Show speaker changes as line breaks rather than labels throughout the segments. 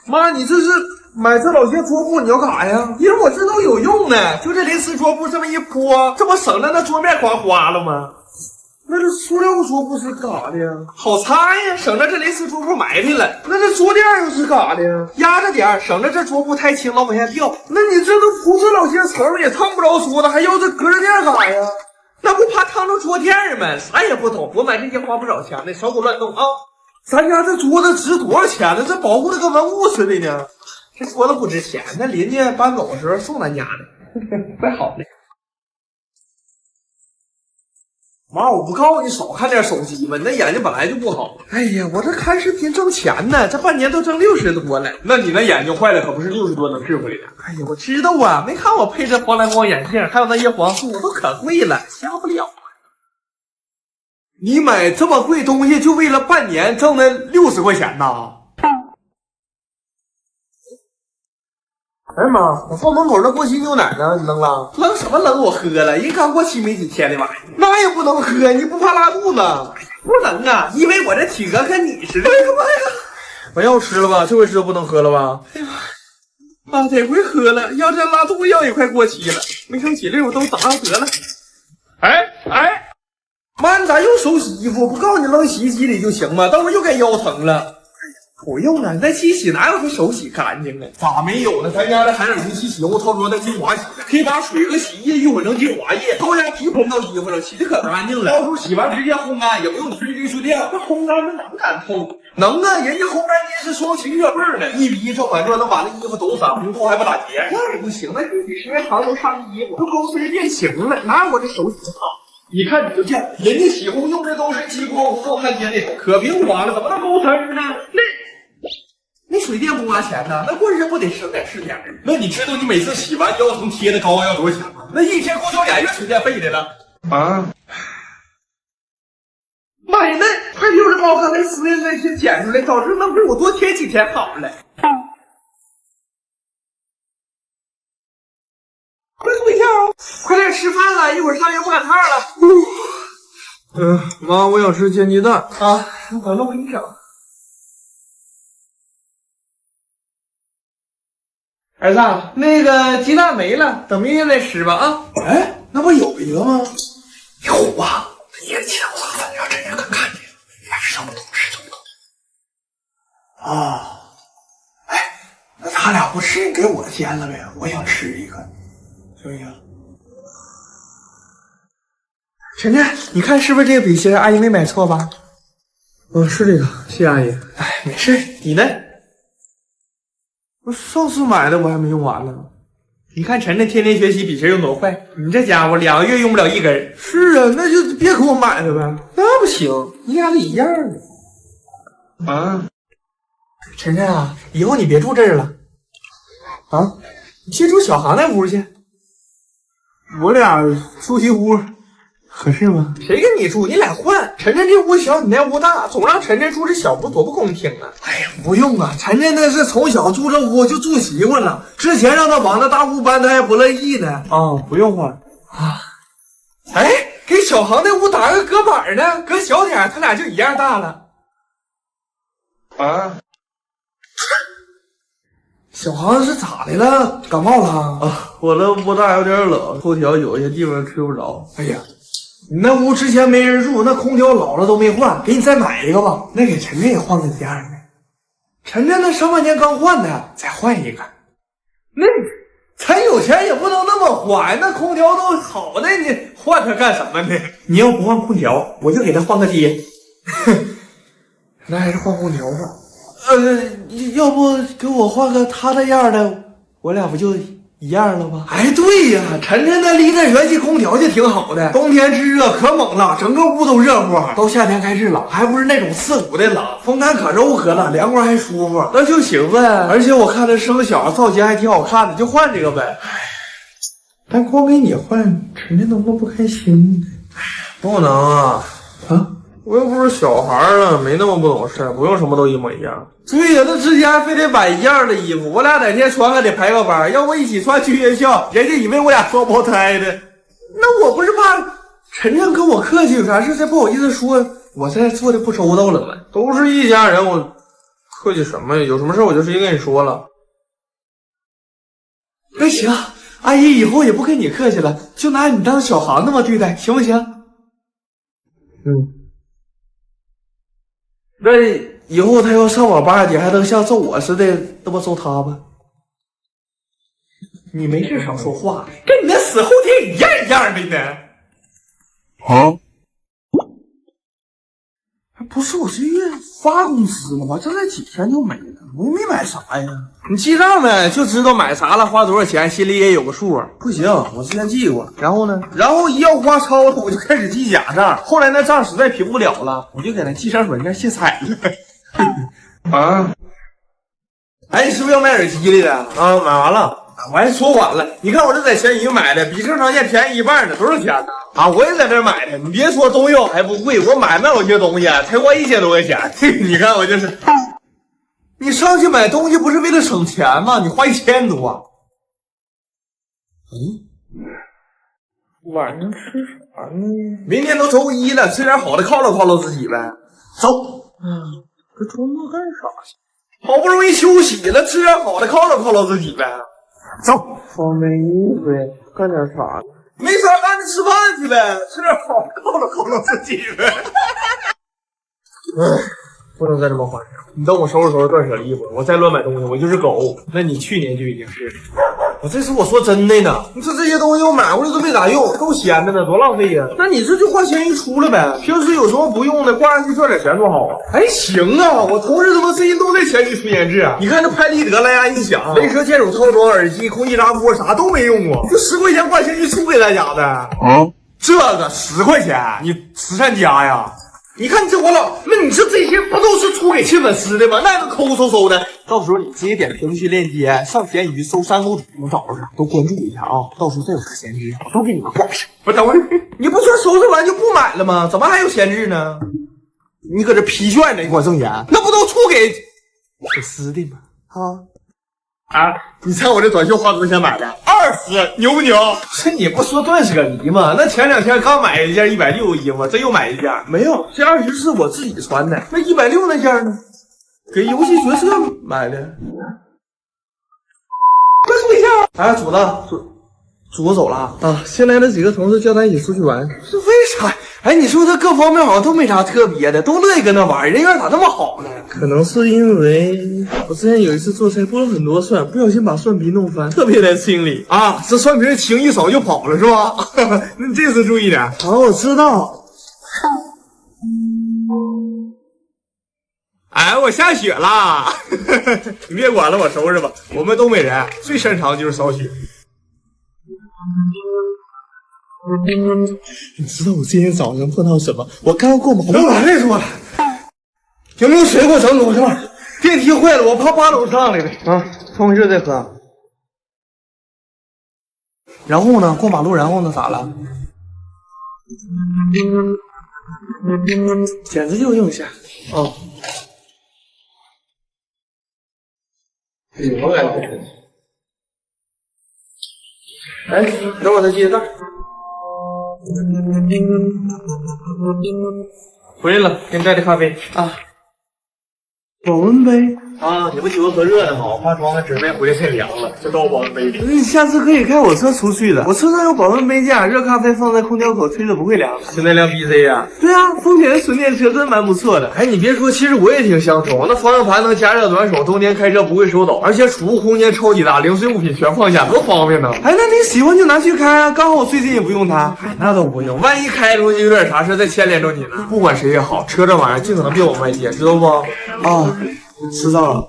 妈，你这是买这老些桌布，你要干啥呀？因为我这都有用呢，就这临时桌布这么一铺，这不省得那桌面刮花了吗？那这塑料桌布是干啥的呀？好擦呀，省得这临时桌布埋汰了。那这桌垫又是干啥的呀？压着点，省得这桌布太轻了往下掉。那你这都铺这老些层也烫不着桌子，还要这隔热垫干啥呀？那不怕烫着桌垫吗？啥也不懂，我买这些花不少钱呢，少给我乱动啊！咱家这桌子值多少钱呢？这保护的跟文物似的呢。这桌子不值钱，那邻居搬走的时候送咱家的，怪好的。妈，我不告诉你少看点手机吗？你那眼睛本来就不好。哎呀，我这看视频挣钱呢，这半年都挣60多了。那你那眼睛坏了，可不是60多能治回来的。哎呀，我知道啊，没看我配这黄蓝光眼镜，还有那叶黄素，都可贵了，瞎不了。你买这么贵东西，就为了半年挣那60块钱呐？哎妈，我放门口那过期牛奶呢？你扔了？扔什么扔？我喝了，人刚过期没几天的玩意儿，那也不能喝，你不怕拉肚子？不能啊，因为我这体格跟你似的。哎呀妈呀！把药吃了吧，这回知道不能喝了吧？哎呀妈，这回喝了，要这拉肚子药也快过期了，没剩几粒我都打上得了。哎，妈，你咋又手洗衣服？不告诉你扔洗衣机里就行吗？到时候又该腰疼了。不用啊，那机洗哪有他手洗干净啊？咋没有呢？咱家的海水机器洗用操作那精华洗的，可以把水和洗衣液一混成精华液，高压提喷到衣服上，洗的可干净了。到时候洗完直接烘干，也不用你去滤水店。那烘干那能干透？能啊，人家烘干机是双擎热泵的，1比1正反转，能把那衣服都散红透还不打结。那不行，那具体时间长都上衣服，都勾碎变形了，哪有我这手洗的好？一看你就见，人家洗烘用的都是激光无缝焊接那种，可平滑了，怎么能勾丝呢？那水电不花钱呢，那过日子不得省点是点？那你知道你每次洗完腰疼贴的膏药要多少钱吗？那一天够交2月水电费的了啊！妈呀，那快溜着把我刚才撕的那些捡出来，早知道能给我多贴几天好了。快坐一下哦，快点吃饭了，一会儿上学不赶趟了。妈，我想吃煎鸡蛋啊，完了我给你整。儿子，那个鸡蛋没了，等明天再吃吧啊！哎，那不有一个吗？有啊，你也起来麻烦，让真人看见，还是让不懂吃就不懂。啊，哎，那他俩不吃，你给我煎了呗，我想吃一个，行不行？晨晨，你看是不是这个笔芯？阿姨没买错吧？是这个，谢谢阿姨。哎，没事，你呢？我上次买的我还没用完呢。你看晨晨天天学习，笔芯用多快，你这家伙2个月用不了1根。是啊，那就别给我买了呗。那不行，你俩得一样的。啊，晨晨啊，以后你别住这儿了。啊，你去住小航那屋去。我俩住一屋。合适吗？谁跟你住？你俩换。晨晨这屋小，你那屋大，总让晨晨住这小屋多不公平啊！哎呀，不用啊，晨晨那是从小住这屋就住习惯了，之前让他往那大屋搬，他还不乐意呢。啊，不用换啊。哎，给小航那屋打个隔板呢，隔小点，他俩就一样大了。啊？小航是咋的了？感冒了啊？我这屋大有点冷，空调有些地方吹不着。哎呀。你那屋之前没人住，那空调老了都没换，给你再买一个吧。那给晨晨也换个一样的。晨晨那上半年刚换的，再换一个。那咱有钱也不能那么花，那空调都好的，你换它干什么呢？你要不换空调，我就给他换个爹。那还是换空调吧。要不给我换个他那样的，我俩不就一样了吗？哎，对呀，晨晨那离那元气空调就挺好的，冬天制热可猛了，整个屋都热乎。到夏天开始冷，还不是那种刺骨的冷，风干可柔和了，凉快还舒服，那就行呗。而且我看他生小造型还挺好看的，就换这个呗。但光给你换，晨晨能不能不开心呢？不能啊！啊？我又不是小孩啊，没那么不懂事，不用什么都一模一样。对呀，那之前还非得买一样的衣服，我俩哪天穿还得排个班，要不一起穿去学校，人家以为我俩双胞胎的。那我不是怕晨晨跟我客气，有啥事才不好意思说，我这做的不周到了吗？都是一家人，我客气什么呀？有什么事我就直接跟你说了。那行，阿姨以后也不跟你客气了，就拿你当小航那么对待，行不行？那以后他要上网吧，你还能像揍我似的那么揍他吗？你没事少说话，跟你那死后天一样一样的呢。啊？不是我这月发工资了吗？这才几天就没了，我又没买啥呀。你记账呗，就知道买啥了，花多少钱，心里也有个数。不行，我之前记过。然后呢？然后一要花超了，我就开始记假账。后来那账实在平不了了，我就给那记账软件卸载了。啊？哎，你是不是要买耳机来的？啊，买完了。我还说晚了，你看我这在闲鱼买的，比正常店便宜1半呢，多少钱呢？啊，我也在这买的。你别说东西还不贵，我买有些东西才花1000多块钱。你看我这是，你上去买东西不是为了省钱吗？你花1000多。晚上吃啥呢？明天都周1了，吃点好的犒劳犒劳自己呗。走。这周末干啥去？好不容易休息了，吃点好的犒劳犒劳自己呗。走，我没意思，干点啥呢？没啥干就吃饭去呗，吃点好犒劳犒劳自己呗。不能再这么花。你等我收拾收拾断舍离一会儿，我再乱买东西，我就是狗。那你去年就已经是。我这是我说真的呢，你说这些东西我买回来都没咋用，够闲的呢，多浪费呀！那你这就花闲鱼出了呗，平时有什么不用的，挂上去赚点钱多好啊！哎，行啊，我同事他妈最近都在闲鱼出闲置啊！你看这拍立得、蓝牙音响、雷蛇键鼠套装、耳机、空气炸锅啥都没用过，就10块钱挂闲鱼出给大家的。啊，这个10块钱，你慈善家呀？你看你这我老，那你说这些不都是出给亲粉丝的吗？那个抠搜搜的，到时候你直接点评论区链接上闲鱼搜山沟主能找着，都关注一下啊！到时候再有个闲置，我都给你们挂上。不是，等会儿你不说收拾完就不买了吗？怎么还有闲置呢？你搁这批券呢，你管挣钱？那不都出给粉丝的吗？啊，你猜我这短袖花多少钱买的？20，牛不牛？这你不说断舍离吗？那前2天刚买一件160衣服，这又买一件，没有，这20是我自己穿的。那160那件呢？给游戏角色买的。快说一下！哎，主子，主子走了啊！新来的几个同事叫他一起出去玩，是为啥？哎，你说他各方面好像都没啥特别的，都乐意跟他玩，人缘咋那么好呢？可能是因为我之前有一次做菜拨了很多蒜，不小心把蒜皮弄翻，特别难清理啊！这蒜皮轻一扫就跑了是吧？那你这次注意点。好，我知道。哎，我下雪了，你别管了，我收拾吧。我们东北人最擅长就是扫雪。你知道我今天早上碰到什么？我刚过马路，我跟你说了，有没有水给我整楼上？电梯坏了，我怕爬楼上来的啊！冲回去再喝。然后呢？过马路，然后呢？咋了？简直就应下啊！什么感觉？哎，等我再接袋。回来了，给你带的咖啡啊，保温杯啊，你不喜欢喝热的吗？我怕装在纸杯回来太凉了，就倒保温杯里。你下次可以开我车出去的，我车上有保温杯架，热咖啡放在空调口吹着不会凉。现在辆 BZ 啊？对啊，丰田的纯电车真蛮不错的。哎，你别说，其实我也挺相中，那方向盘能加热暖手，冬天开车不会手抖，而且储物空间超级大，零碎物品全放下，多方便呢。哎，那你喜欢就拿去开啊，刚好我最近也不用它。哎，那都不用，万一开出去有点啥事再牵连着你呢。不管谁也好，车这玩意儿尽可能别往外接，知道不？啊，知道了。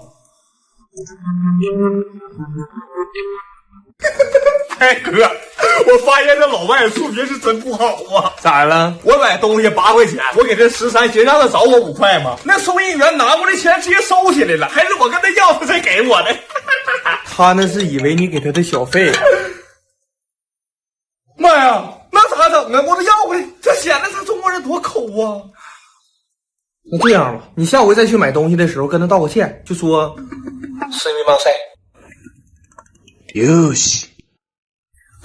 哎哥，我发现这老外数学是真不好啊！咋了？我买东西8块钱，我给这13，寻让他找我5块嘛。那收银员拿过来钱直接收起来了，还是我跟他要他才给我的。他那是以为你给他的小费。妈呀，那咋整啊？我都要回来，这显得他中国人多抠啊！那这样吧，你下回再去买东西的时候跟他道个歉，就说すみません。よし。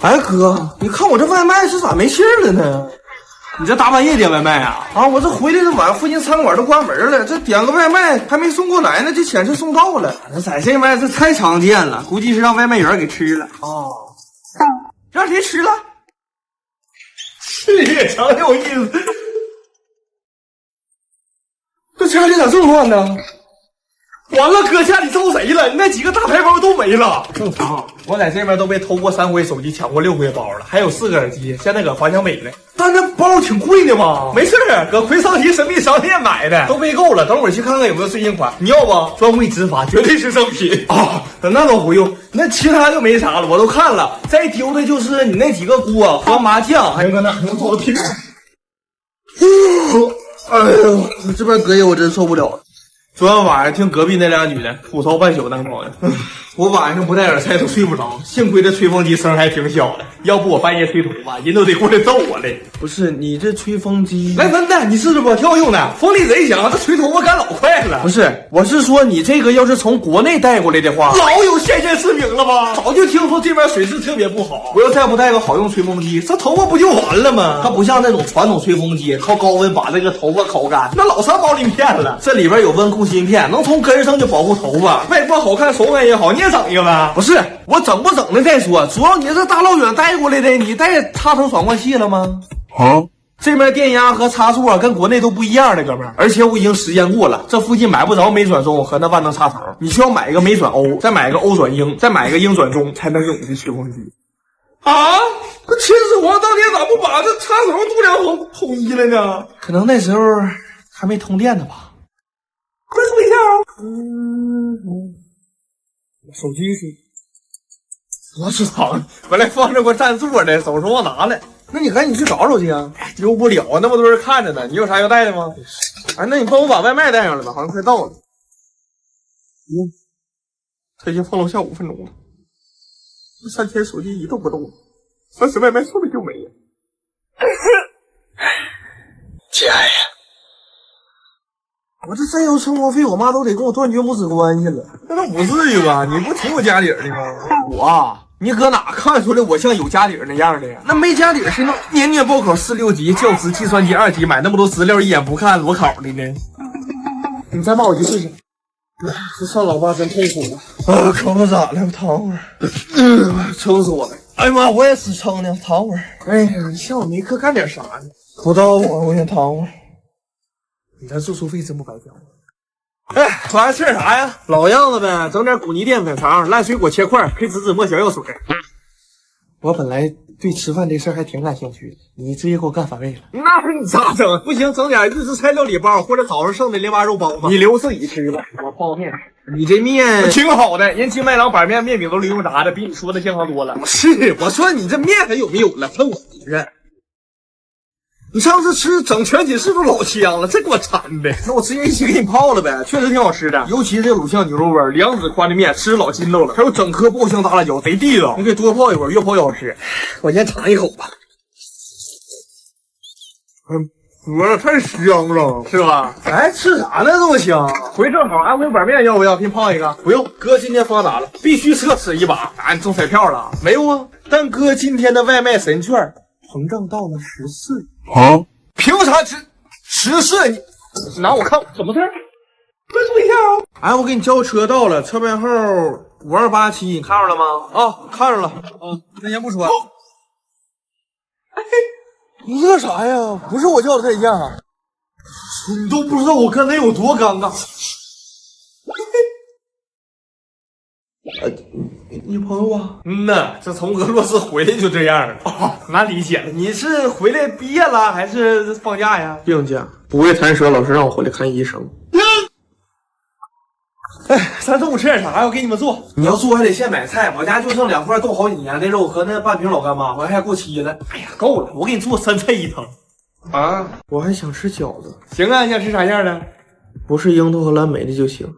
哎哥，你看我这外卖是咋没信儿了呢？你这大半夜点外卖啊？啊，我这回来这晚，附近餐馆都关门了，这点个外卖还没送过来呢，这钱就送到了。那在这边这太常见了，估计是让外卖员给吃了。哦，让谁吃了？是也常有意思。这家里咋这么乱呢？完了，搁家里招谁了？你那几个大牌包都没了。正常，我在这边都被偷过3回手机，抢过6回包了，还有4个耳机，现在搁华强北呢。但那包挺贵的嘛。没事，搁魁商集神秘商店买的，都备够了。等会儿去看看有没有最新款，你要不？专为执法，绝对是正品啊！那倒不用，那其他就没啥了，我都看了。再丢的就是你那几个锅和麻酱，还有个那还能做个屁股。哎呦，这边隔夜我真受不了了。昨天晚上听隔壁那俩女的吐槽半宿男朋友，我晚上不戴耳塞都睡不着，幸亏这吹风机声还挺小的，要不我半夜吹头发，人都得过来揍我嘞。不是你这吹风机，来文的，你试试不？挺好用的，风力贼强，这吹头发干老快了。不是，我是说你这个要是从国内带过来的话，老有先见之明了吧？早就听说这边水质特别不好，我要再不带个好用吹风机，这头发不就完了吗？它不像那种传统吹风机，靠高温把这个头发烤干，那老上毛鳞片了。这里边有温控芯片，能从根上就保护头发，外观好看，手感也好。你也整一个呗？不是，我整不整的再说，主要你这大老远带过来的，你带插成爽快器了吗？啊，这边电压和插数啊跟国内都不一样的，哥们儿。而且我已经实验过了，这附近买不着美转中和那万能插头，你需要买一个美转欧，再买一个欧转英，再买一个英转中，才能用你的吹风机。啊！这秦始皇当年咋不把这插头度量统一了呢？可能那时候还没通电呢吧。快速一下啊！手机是我市场本来放着过占座的，手说忘拿了。那你赶紧去找找去啊！丢不了，那么多人看着呢。你有啥要带的吗？哎，那你帮我把外卖带上来吧，好像快到了。他已经放楼下5分钟了。这3天手机一动不动，30外卖说没就没了。家呀！我这再有生活费，我妈都得跟我断绝母子关系了。那不至于吧？你不挺有家底的吗？我，你搁哪看出来我像有家底那样的呀？那没家底谁能年年报考4、6级，教师、计算机2级，买那么多资料，一眼不看裸考的呢？你再骂我去试试。这上老爸真痛苦啊！口子咋了？躺会儿。撑死我了！哎呀妈，我也死撑呢，躺会儿。哎呀，你下午没课干点啥呢？不知道我先躺会儿。你这住宿费真不白交。哎，完吃点啥呀？老样子呗，整点骨泥淀粉肠、烂水果切块，配紫紫末小药水。我本来对吃饭这事儿还挺感兴趣的，你直接给我干反胃了。那你咋整？不行，整点日式菜料理包，或者早上剩的莲花肉包子。你留自己吃吧，我泡面。你这面挺好的，人金麦郎板面面饼都零油炸的，比你说的健康多了。不是，我说你这面还有没有了？分我一个。你上次吃整全寝室都老香了，这给我馋的。那我直接一起给你泡了呗，确实挺好吃的。尤其是这卤酱牛肉味，两指宽的面，吃老筋道了。还有整颗爆香大辣椒，贼地道。你可以多泡一会儿，越泡越好吃。我先尝一口吧。哥的太香了，是吧？哎，吃啥呢？这么香？回正好，安徽板面要不要？给你泡一个。不用，哥今天发达了，必须奢侈一把。俺中彩票了？没有啊，但哥今天的外卖神券膨胀到了14。啊？凭啥14？你拿我看什么事儿？快注意一下啊！哎，我给你叫车到了，车牌号5287，你看着了吗？啊，看着了。啊，那先不说。哎，你这啥呀？不是我叫的太像啊！你都不知道我刚才有多尴尬。你朋友啊？呐，这从俄罗斯回来就这样了。哦，难理解了。你是回来毕业了还是放假呀？病假，不会弹舌，老师让我回来看医生。哎，咱中午吃点啥呀？我给你们做。你要做还得现买菜，我家就剩2块冻好几年的肉和那半瓶老干妈，我还过期了。哎呀，够了，我给你做3菜1汤。啊，我还想吃饺子。行啊，你想吃啥样的？不是樱桃和蓝莓的就行。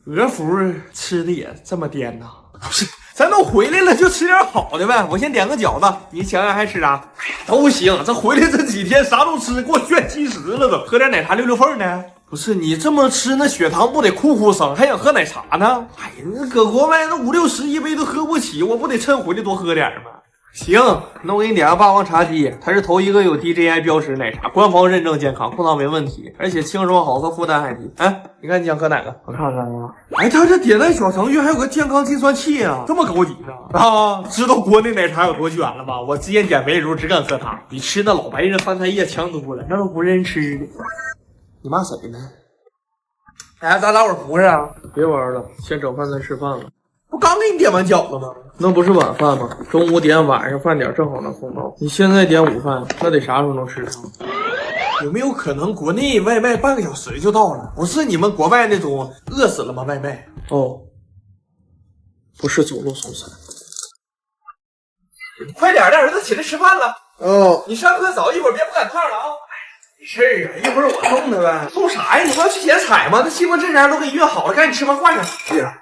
俄服吃的也这么颠呐？不是，咱都回来了，就吃点好的呗。我先点个饺子，你想想还吃啥？哎呀，都行。这回来这几天啥都吃，给我炫70了都。喝点奶茶溜溜缝呢？不是，你这么吃，那血糖不得哭哭声，还想喝奶茶呢？哎呀，那搁国外那5、6、10一杯都喝不起，我不得趁回来多喝点吗？行，那我给你点个霸王茶姬，它是头一个有 DJI 标识奶茶，官方认证健康，控糖没问题，而且清爽好喝，负担还低。哎，你看你想喝哪个？我看看啊。哎，它这点赞小程序还有个健康计算器啊，这么高级呢？啊，知道国内奶茶有多卷了吧？我之前减肥的时候只敢喝它，比吃那老白人饭菜叶强多了，那都不认吃的。你骂谁呢？哎，咱打会儿服是啊？别玩了，先整饭再吃饭了。不刚给你点完饺子吗？那不是晚饭吗？中午点，晚上饭点正好能送到。你现在点午饭，那得啥时候能吃上？有没有可能国内外卖半个小时就到了？不是你们国外那种饿死了吗？外卖？哦，不是走路送餐。快点的，儿子起来吃饭了。哦，你上课早一会儿，别不赶趟了啊。没事啊，一会儿我送他呗。送啥呀？你不要去剪彩吗？那西瓜这啥都给你约好了，赶紧吃完饭去。是啊。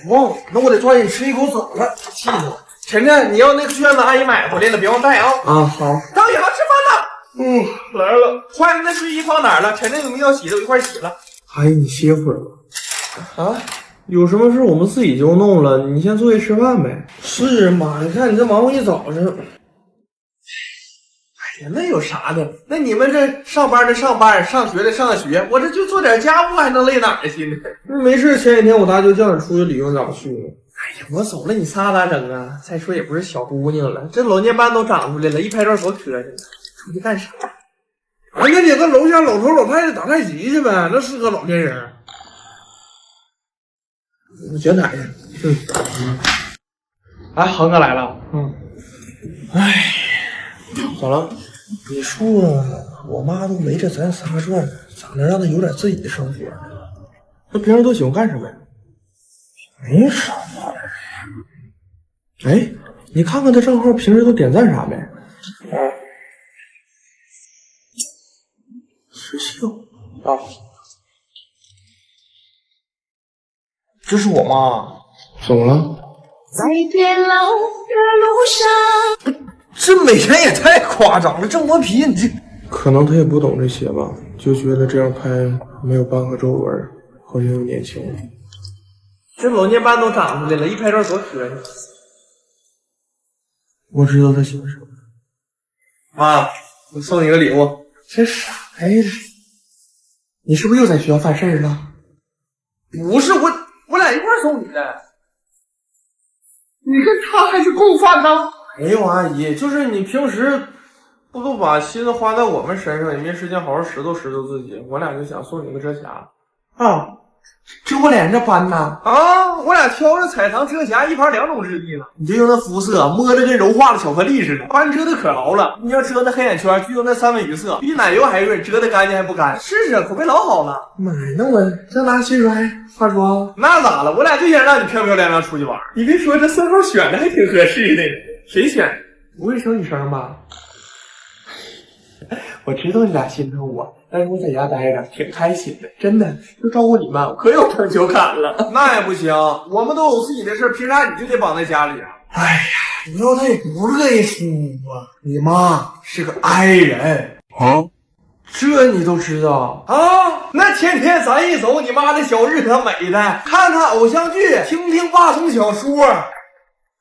忘了，那我得抓紧吃一口走了，气死我！晨晨，你要那个券子，阿姨买回来了，别忘带啊！啊，好。张宇航吃饭了。来了。坏了，那睡衣放哪儿了？晨晨有没有要洗的？我一块洗了。阿姨，你歇会儿吧。啊？有什么事我们自己就弄了，你先坐下吃饭呗。是妈，你看你这忙活一早上。哎呀，那有啥的？那你们这上班的上班，上学的上学，我这就做点家务，还能累哪儿去呢？没事，前几天我大舅叫你出去旅游，咋不去呢？哎呀，我走了，你仨咋整啊？再说也不是小姑娘了，这老年斑都长出来了，一拍照多磕碜呢。出去干啥？哎，那你跟楼下老头老太太打太极去呗，那是个老年人。卷彩去。哎，恒哥来了。哎。咋了？你说我妈都没这咱仨赚，咋能让她有点自己的生活呢？她平时都喜欢干什么呀？没什么。哎，你看看她账号平时都点赞啥没？失效啊！这是我妈，怎么了？在变老的路上。这每天也太夸张了，这磨皮你这……可能他也不懂这些吧，就觉得这样拍没有半个皱纹，好像又年轻了。这老年斑都长出来了，一拍照多磕碜。我知道他喜欢什么。妈，我送你个礼物。这啥呀？你是不是又在学校犯事了？不是，我俩一块送你的。你跟他还是共犯呢？没有阿姨，就是你平时不都把心思花在我们身上，也没时间好好拾掇拾掇自己。我俩就想送你个遮瑕啊，遮我脸这斑呢？啊，我俩挑着彩棠遮瑕，一盘2种质地呢。你就用那肤色，摸着跟柔化的巧克力似的，斑遮的可牢了。你要遮那黑眼圈，就用那三文鱼色，比奶油还润，遮的干净还不干。试试，口碑老好了。妈呀，那我再拿卸妆化妆？那咋了？我俩就想让你漂漂亮亮出去玩。你别说，这3号选的还挺合适的。谁选？不会生女生吧？我知道你俩心疼我，但是我在家待着挺开心的，真的，就照顾你们，我可有成就感了。那也不行，我们都有自己的事，凭啥你就得绑在家里啊？哎呀，你要他也不乐意出啊。你妈是个 I 人啊，这你都知道啊？那天天咱一走，你妈那小日可美的，看看偶像剧，听听霸总小说。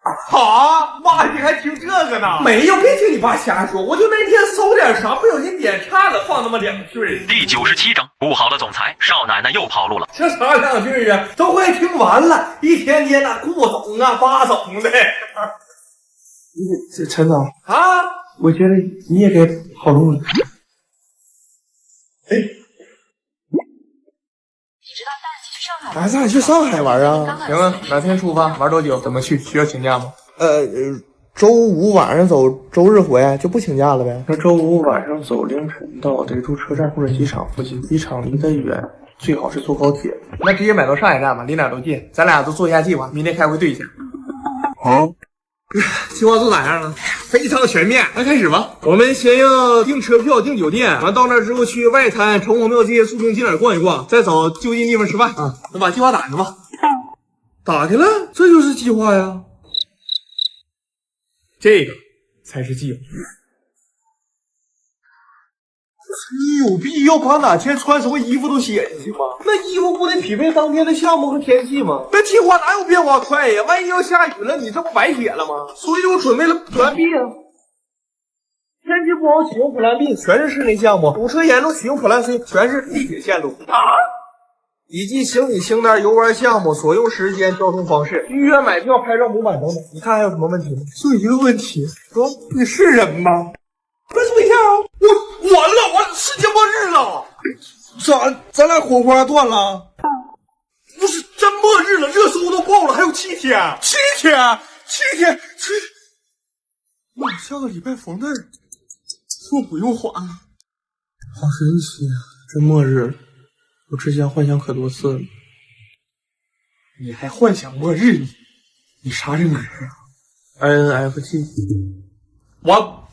啊，妈，你还听这个呢？没有，别听你爸瞎说，我就那天搜点啥，不小心点差了，放那么2句。
第97章，不好的总裁，少奶奶又跑路了。
这啥2句啊？都快听完了，一天天的顾总啊、八总的。这陈总啊，我觉得你也该跑路了。哎。哎，咱俩去上海玩啊？行啊，哪天出发？玩多久？怎么去？需要请假吗？周5晚上走，周日回，就不请假了呗。那周5晚上走，凌晨到，得住车站或者机场附近。机场离得远，最好是坐高铁。那直接买到上海站吧，离哪都近。咱俩都做一下计划，明天开会对一下。好。计划做咋样了？非常全面，那开始吧。我们先要订车票、订酒店，完到那之后去外滩、城隍庙这些著名景点逛一逛，再找就近地方吃饭。啊，那把计划打开吧。打开了，这就是计划呀。这个才是计划。你有必要把哪天穿什么衣服都写进去吗？那衣服不得匹配当天的项目和天气吗？那计划哪有变化快呀？万一要下雨了，你这不白写了吗？所以我准备了plan B啊。天气不好启用plan B，全是室内项目；堵车严重启用plan C，全是地铁线路。啊！以及行李清单、游玩项目、所用时间、交通方式、预约买票、拍照模板等等。你看还有什么问题吗？就一个问题，说你是人吗？快说一下啊！我完了，我世界末日了！咱俩火花断了？不是真末日了，热搜都爆了，还有7天，妈，下个礼拜房贷说不用还了，好神奇啊！真末日了，我之前幻想可多次了。你还幻想末日？你啥人格啊 ？INFJ。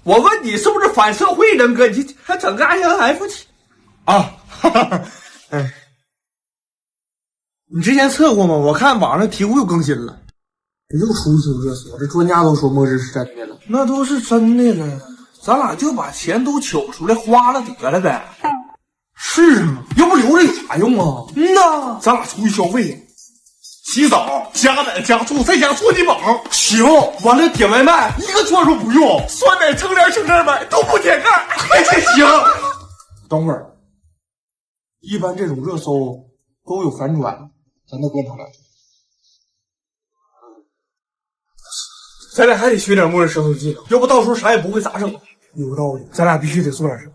我问你是不是反社会人格？你还整个 INFJ 啊？哈哈，哎，你之前测过吗？我看网上题库又更新了，又出一新热搜，这专家都说末日是真的了。那都是真的了，咱俩就把钱都取出来花了得了呗。是啊，要不留着有啥用啊？呐，咱俩出去消费。洗澡、加奶、加醋，再加搓泥宝，行。完了点外卖，一个串数不用，酸奶、橙莲、橙汁买都不点盖，还真行。等会儿，一般这种热搜都有反转，咱再观察两句。咱俩还得学点末日生存技能，要不到时候啥也不会咋整？有道理，咱俩必须得做点什么。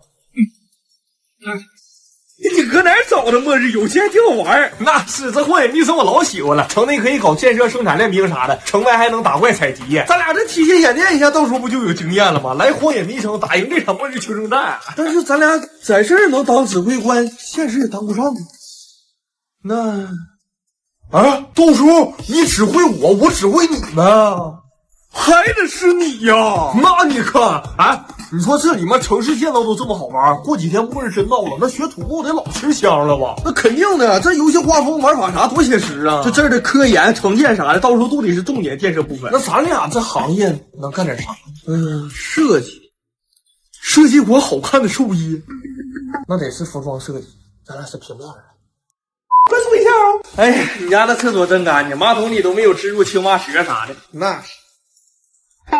你搁哪儿找的末日？有钱挺好玩。那是，这荒野迷城我老喜欢了。城内可以搞建设、生产练兵啥的，城外还能打怪采集。咱俩这提前演练一下，到时候不就有经验了吗？来荒野迷城打赢这场末日求生战。但是咱俩在这儿能当指挥官，现实也当不上。那啊，到时候你指挥我，我指挥你呢，还得是你呀。那你看，哎。你说这里面城市建造都这么好玩，过几天末日真到了，那学土木得老吃香了吧？那肯定的，这游戏画风玩法啥多写实啊！这儿的科研、城建啥的，到时候都得是重点建设部分。那咱俩这行业能干点啥？设计我好看的寿衣，那得是服装设计，咱俩是平面的。快说一下啊！哎呀，你家那厕所真干净，马桶里都没有植入青蛙蛇啥的。那是。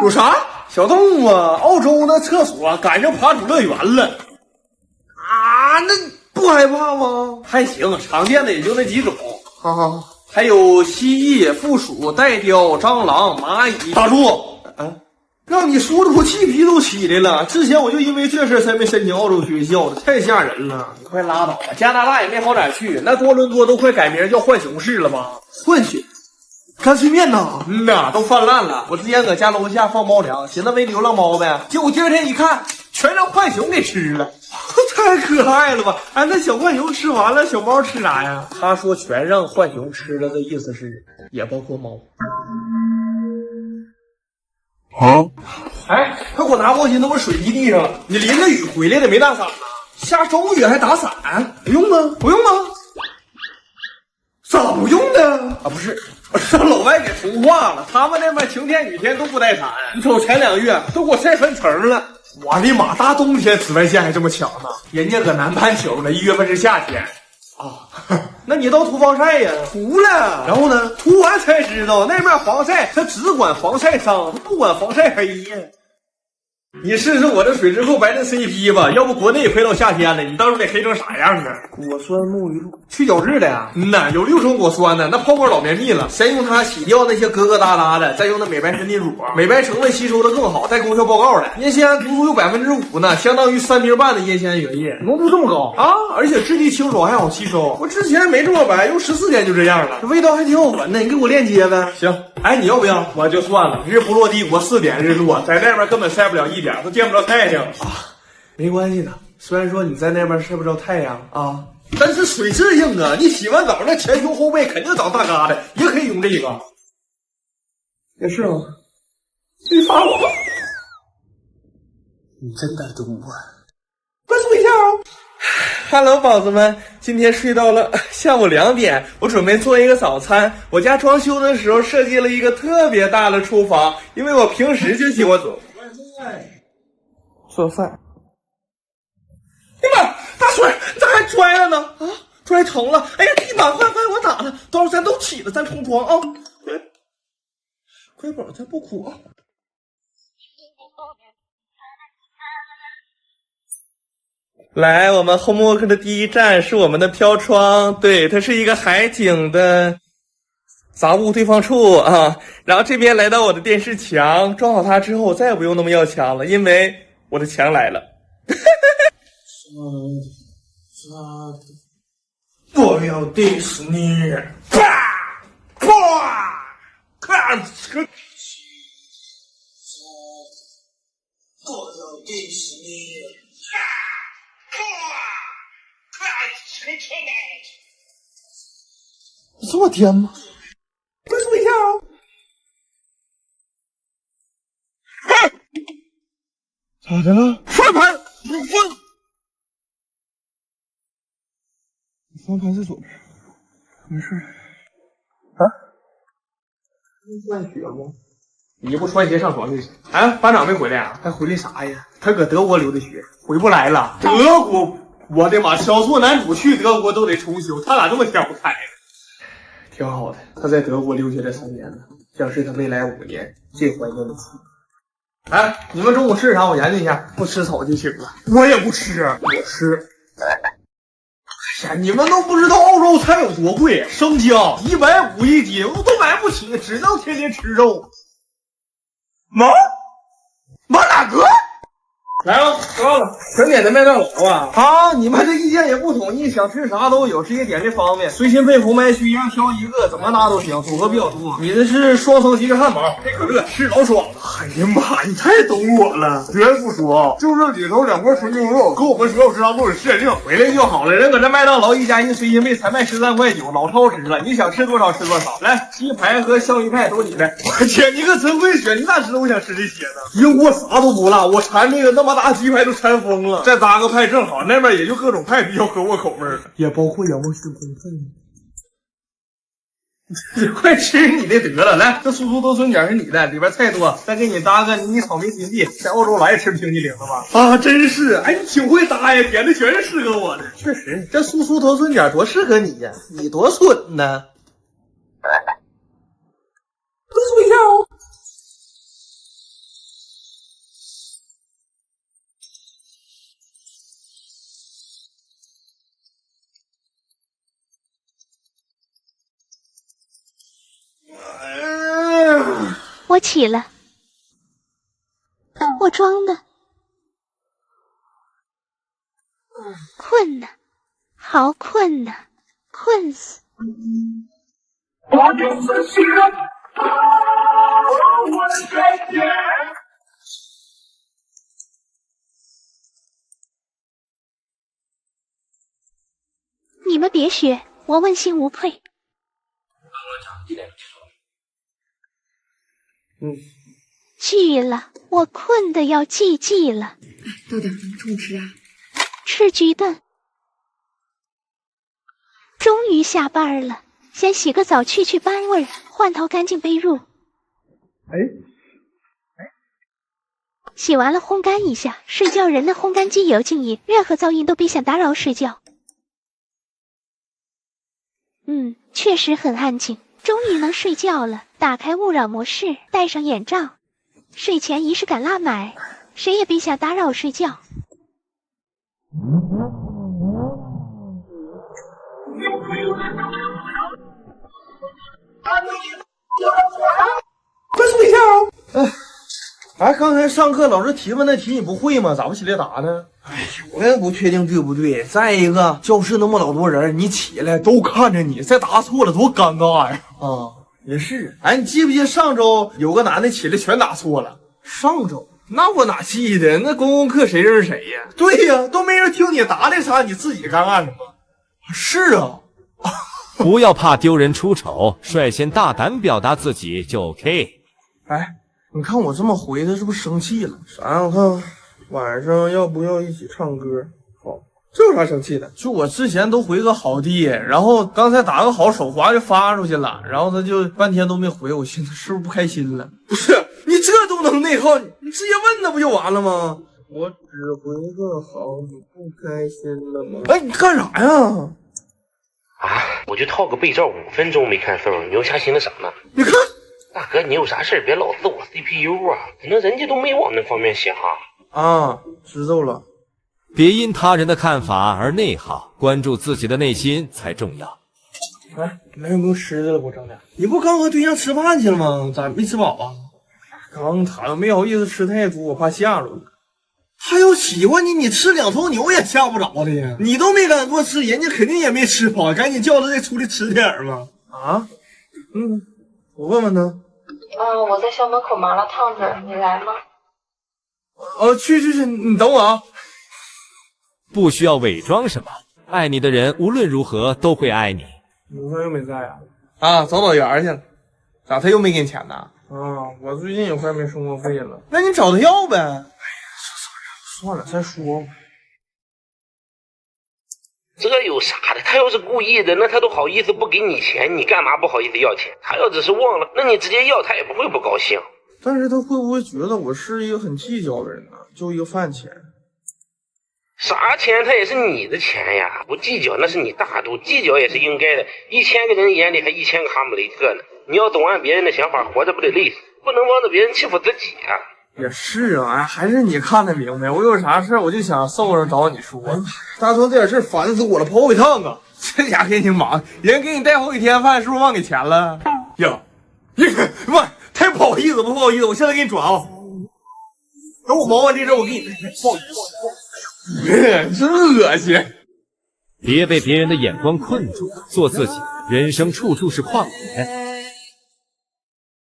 有啥小动物啊？澳洲那厕所赶上爬主乐园了啊！那不害怕吗？还行，常见的也就那几种。好，还有蜥蜴、负鼠、带雕、蟑螂、蚂蚁。打住！让你说的我鸡皮都起来了。之前我就因为这事才没申请澳洲学校的，太吓人了。你快拉倒吧，加拿大也没好哪去，那多伦多都快改名叫浣熊市了吧？浣熊。干脆面呐，都泛滥了。我之前搁家楼下放猫粮，寻思喂流浪猫呗，结果第二天一看，全让浣熊给吃了，太可爱了吧！哎，那小浣熊吃完了，小猫吃啥呀？他说全让浣熊吃了的意思是，也包括猫。啊！哎，快给我拿毛巾，那不水滴地上了。你淋着雨回来的，没打伞呢？下周雨还打伞？不用吗？不用吗？咋不用呢？啊，不是。让老外给同化了，他们那边晴天雨天都不带伞。你瞅前2月都给我晒分层了，我的妈！大冬天紫外线还这么强呢？人家搁南半球呢，1月份是夏天啊。那你都涂防晒呀？涂了，然后呢？涂完才知道那面防晒它只管防晒伤，它不管防晒黑呀。你试试我这水之后白嫩 CP 吧，要不国内也快到夏天了，你到时候得黑成啥样啊？果酸沐浴露去角质的呀？有6种果酸呢，那泡沫老绵密了。先用它洗掉那些疙疙瘩瘩的，再用那美白渗浸乳，美白成分吸收的更好，带功效报告的。烟酰胺毒素有5%呢，相当于3瓶半的烟酰胺原液，浓度这么高啊！而且质地清爽还好吸收。我之前没这么白，用14天就这样了，这味道还挺好闻的。你给我链接呗。行，哎，你要不要？我就算了，日不落帝国4点日落，在那边根本晒不了1点。都见不着太阳啊，没关系的。虽然说你在那边晒不着太阳啊，但是水质硬啊，你洗完澡那前胸后背肯定长大疙瘩，也可以用这个。也是吗？你发我吧。你真的懂我。关注一下哦。Hello， 宝子们，今天睡到了下午2点，我准备做一个早餐。我家装修的时候设计了一个特别大的厨房，因为我平时就喜欢做饭。哎呀妈！大帅，咋还摔了呢？啊，摔疼了！哎呀，地板快，我打了！到时候咱都起了，咱重装啊！快宝，咱不哭啊！来，我们 homework 的第一站是我们的飘窗，对，它是一个海景的杂物堆放处啊。然后这边来到我的电视墙，装好它之后，我再也不用那么要墙了，因为我的墙来了。我要迪士尼！啪啪！看这！我要迪士尼！这么颠吗？快说一下啊！咋的了？翻盘！翻盘是左边，没事。啊？穿鞋吗？你不穿鞋上床就行。啊，班长没回来啊？还回来啥呀？他搁德国留的学，回不来了。德国，我的妈！小说男主去德国都得重修，他咋这么挑开呢？挺好的，他在德国留学了3年了，将是他未来5年最怀念的事。哎，你们中午吃啥？我研究一下，不吃草就行了。我也不吃，我吃。哎呀，你们都不知道澳洲菜有多贵，生姜150一斤，我都买不起，只能天天吃肉。马哪个？来了，到了，全点的麦当劳啊！啊，你们这意见也不统一，想吃啥都有，直接点这方便，随心配红白须一样挑一个，怎么拿都行，组合比较多。你的是双层鸡翅汉堡，配可乐，吃老爽了。哎呀妈，你太懂我了！别不说，就这里头2块纯牛肉，跟我们所有食堂都有限定，回来就好了。人搁这麦当劳1加1随心配才卖13块9，老超值了，你想吃多少吃多少。来，鸡排和香芋派都你的。我天，你可真会选，你咋知道我想吃这些呢？英国啥都不落，我馋这个那么大鸡排都馋疯了，再搭个派正好，那边也就各种派比较合我口味了，也包括仰望星空派。你快吃你的得了，来，这酥酥多春卷是你的，里边菜多，再给你搭个泥草莓金币，在澳洲来也吃不清你领子吧？啊，真是，哎，你挺会搭呀，点的全是适合我的。确实，这酥酥头春卷多适合你呀，你多蠢呢。多说一下哦。
我起了，我装的，困呢，好困呢，困死。你们别学，我问心无愧。去了，我困得要寂了。
豆豆，咱们中午吃啊？
吃鸡蛋。终于下班了，先洗个澡去班味儿，换套干净被褥。洗完了烘干一下，睡觉人的烘干机也要静音，任何噪音都别想打扰睡觉。确实很安静，终于能睡觉了。打开勿扰模式，戴上眼罩，睡前仪式感拉满，谁也别想打扰睡觉。
快说一下啊！刚才上课老师提问那题你不会吗？咋不起来答呢？我也不确定对不对。再一个，教室那么老多人，你起来都看着你，再答错了多尴尬呀！也是。你记不记得上周有个男的起来全答错了？上周？那我哪记得？那公共课谁认识谁呀？对呀，都没人听你答的啥，你自己干什么？是啊。
不要怕丢人出丑，率先大胆表达自己就 OK。
你看我这么回，他是不是生气了？啥？我看晚上要不要一起唱歌？好，这有啥生气的？就我之前都回个好的，然后刚才打个好手滑就发出去了，然后他就半天都没回，我寻思是不是不开心了？不是，你这都能内耗，你直接问他不就完了吗？我只回个好，你不开心了吗？哎，你干啥呀？
啊，我就套个被罩5分钟没看缝，你又瞎寻思啥呢？
你看，
大哥，你有啥事别老自我 CPU 啊，可能人家都没往那方面想
啊。知道了。
别因他人的看法而内耗，关注自己的内心才重要。
哎，没有吃的了，给我整点。你不刚和对象吃饭去了吗？咋没吃饱啊？刚谈了，没好意思吃太多，我怕吓着你。他要喜欢你，你吃2头牛也吓不着的呀。你都没敢多吃，人家肯定也没吃饱，赶紧叫他再出来吃点嘛。啊？我问问他。
我在校门口麻辣烫这儿，你来吗？
去，你等我啊。
不需要伪装什么，爱你的人无论如何都会爱你。
女朋友没在啊？找导员去了。咋他又没给你钱呢？我最近也快没生活费了。那你找他要呗。哎呀，算了，再说吧。
这有啥的？他要是故意的，那他都好意思不给你钱，你干嘛不好意思要钱？他要只是忘了，那你直接要，他也不会不高兴。
但是他会不会觉得我是一个很计较的人呢？就一个饭钱。
啥钱？他也是你的钱呀，不计较那是你大度，计较也是应该的。1000个人眼里还1000个哈姆雷特呢。你要懂按别人的想法活着，不得累死？不能帮着别人欺负自己啊。
也是啊，还是你看得明白。我有啥事我就想凑合找你说。大成这点事烦死我了，跑我一趟啊！这家给你忙，人给你带好几天饭，是不是忘给钱了？呀，不，太不好意思，不好意思，我现在给你转啊。等我忙完这事，我给你。不好意思，真恶心。
别被别人的眼光困住，做自己，人生处处是旷野。